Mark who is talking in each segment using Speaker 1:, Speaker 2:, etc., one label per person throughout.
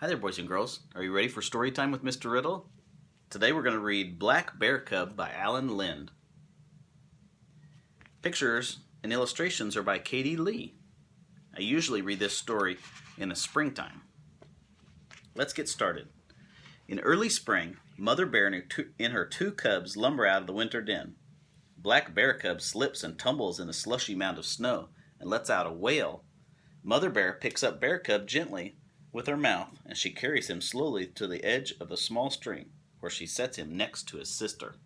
Speaker 1: Hi there, boys and girls. Are you ready for story time with Mr. Riddle? Today we're going to read Black Bear Cub by Alan Lind. Pictures and illustrations are by Katie Lee. I usually read this story in the springtime. Let's get started. In early spring, Mother Bear and her two cubs lumber out of the winter den. Black Bear Cub slips and tumbles in a slushy mound of snow and lets out a wail. Mother Bear picks up Bear Cub gently with her mouth, and she carries him slowly to the edge of the small stream, where she sets him next to his sister.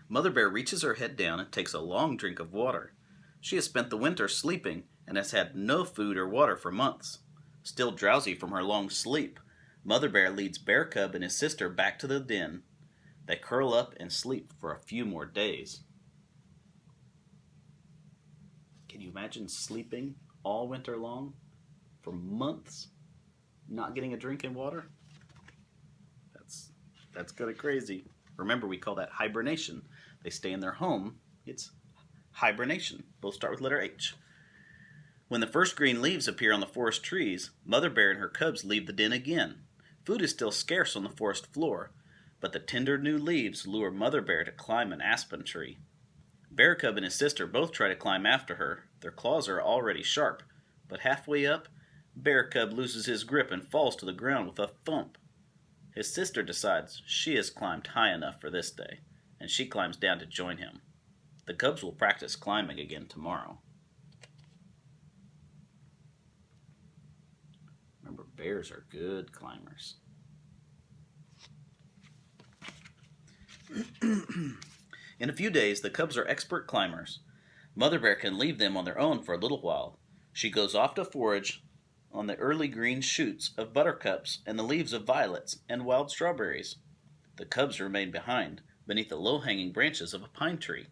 Speaker 1: Mother Bear reaches her head down and takes a long drink of water. She has spent the winter sleeping and has had no food or water for months. Still drowsy from her long sleep, Mother Bear leads Bear Cub and his sister back to the den. They curl up and sleep for a few more days. Can you imagine sleeping all winter long for months, not getting a drink and water? That's kind of crazy. Remember, we call that hibernation. They stay in their home. It's hibernation. Both start with letter H. When the first green leaves appear on the forest trees, Mother Bear and her cubs leave the den again. Food is still scarce on the forest floor, but the tender new leaves lure Mother Bear to climb an aspen tree. Bear Cub and his sister both try to climb after her. Their claws are already sharp, but halfway up, Bear Cub loses his grip and falls to the ground with a thump. His sister decides she has climbed high enough for this day, and she climbs down to join him. The cubs will practice climbing again tomorrow. Remember, bears are good climbers. In a few days, the cubs are expert climbers. Mother Bear can leave them on their own for a little while. She goes off to forage on the early green shoots of buttercups and the leaves of violets and wild strawberries. The cubs remain behind, beneath the low-hanging branches of a pine tree,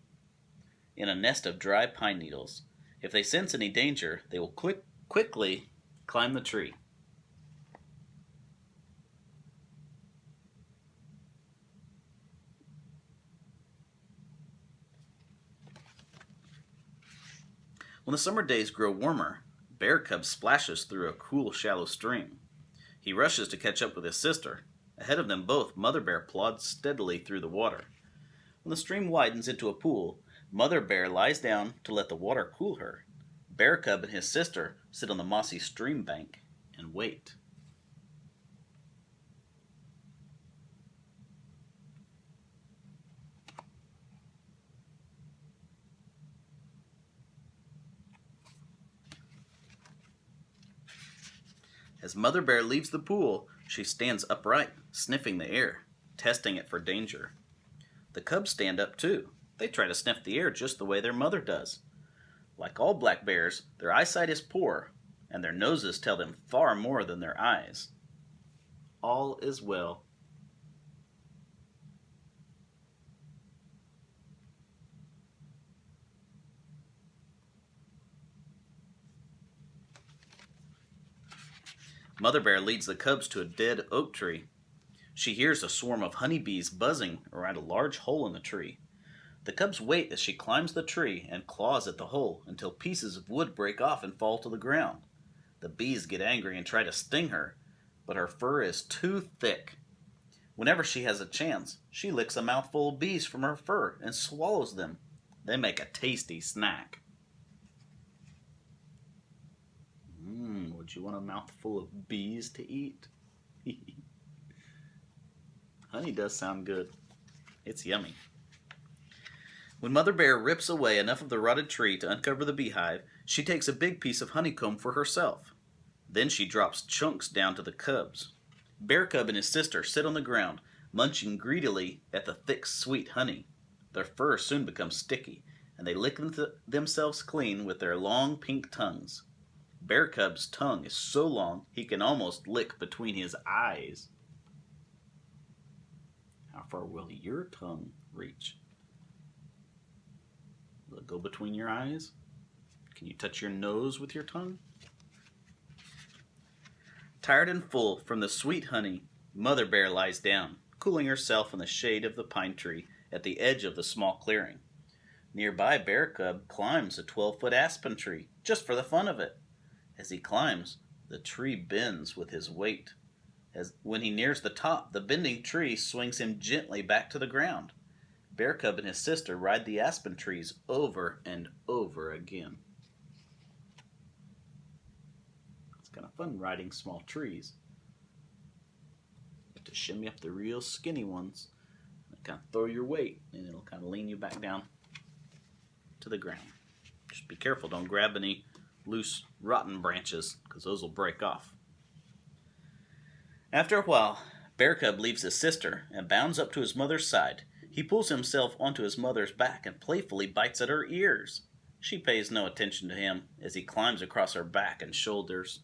Speaker 1: in a nest of dry pine needles. If they sense any danger, they will quickly climb the tree. When the summer days grow warmer, Bear Cub splashes through a cool, shallow stream. He rushes to catch up with his sister. Ahead of them both, Mother Bear plods steadily through the water. When the stream widens into a pool, Mother Bear lies down to let the water cool her. Bear Cub and his sister sit on the mossy stream bank and wait. As Mother Bear leaves the pool, she stands upright, sniffing the air, testing it for danger. The cubs stand up too. They try to sniff the air just the way their mother does. Like all black bears, their eyesight is poor, and their noses tell them far more than their eyes. All is well. Mother Bear leads the cubs to a dead oak tree. She hears a swarm of honeybees buzzing around a large hole in the tree. The cubs wait as she climbs the tree and claws at the hole until pieces of wood break off and fall to the ground. The bees get angry and try to sting her, but her fur is too thick. Whenever she has a chance, she licks a mouthful of bees from her fur and swallows them. They make a tasty snack. Would you want a mouthful of bees to eat? Honey does sound good. It's yummy. When Mother Bear rips away enough of the rotted tree to uncover the beehive, she takes a big piece of honeycomb for herself. Then she drops chunks down to the cubs. Bear Cub and his sister sit on the ground, munching greedily at the thick, sweet honey. Their fur soon becomes sticky, and they lick themselves clean with their long pink tongues. Bear Cub's tongue is so long he can almost lick between his eyes. How far will your tongue reach? Will it go between your eyes? Can you touch your nose with your tongue? Tired and full from the sweet honey, Mother Bear lies down. cooling herself in the shade of the pine tree at the edge of the small clearing. Nearby, Bear Cub climbs a 12-foot aspen tree just for the fun of it. As he climbs, the tree bends with his weight. When he nears the top, the bending tree swings him gently back to the ground. Bear Cub and his sister ride the aspen trees over and over again. It's kind of fun riding small trees. You have to shimmy up the real skinny ones. And kind of throw your weight, and it'll kind of lean you back down to the ground. Just be careful, don't grab any loose, rotten branches, because those will break off. After a while, Bear Cub leaves his sister and bounds up to his mother's side. He pulls himself onto his mother's back and playfully bites at her ears. She pays no attention to him as he climbs across her back and shoulders.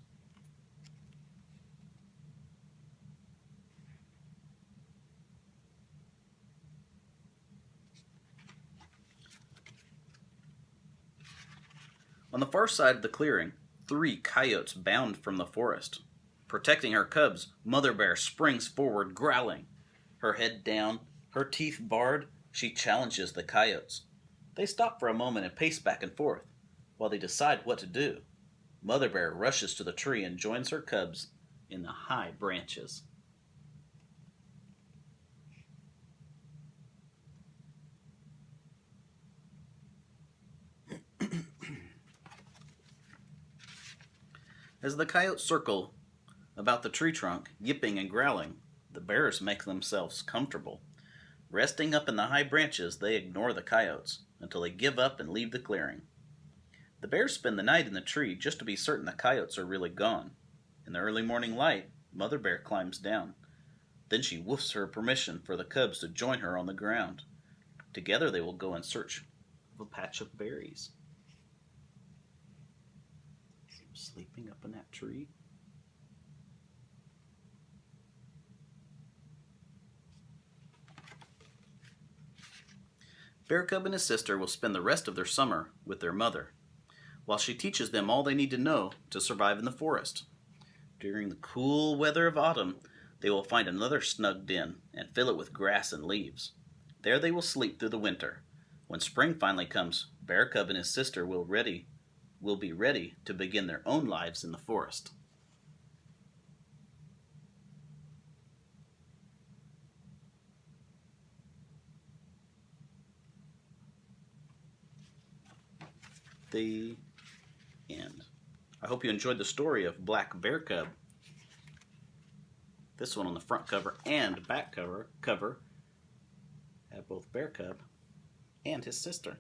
Speaker 1: On the far side of the clearing, 3 coyotes bound from the forest. Protecting her cubs, Mother Bear springs forward, growling. Her head down, her teeth bared, she challenges the coyotes. They stop for a moment and pace back and forth, while they decide what to do. Mother Bear rushes to the tree and joins her cubs in the high branches. As the coyotes circle about the tree trunk, yipping and growling, the bears make themselves comfortable. Resting up in the high branches, they ignore the coyotes until they give up and leave the clearing. The bears spend the night in the tree just to be certain the coyotes are really gone. In the early morning light, Mother Bear climbs down. Then she woofs her permission for the cubs to join her on the ground. Together they will go in search of a patch of berries. See him sleeping up in that tree. Bear Cub and his sister will spend the rest of their summer with their mother, while she teaches them all they need to know to survive in the forest. During the cool weather of autumn, they will find another snug den and fill it with grass and leaves. There they will sleep through the winter. When spring finally comes, Bear Cub and his sister will be ready to begin their own lives in the forest. The end. I hope you enjoyed the story of Black Bear Cub. This one on the front cover and back cover have both Bear Cub and his sister.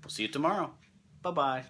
Speaker 1: We'll see you tomorrow. Bye-bye.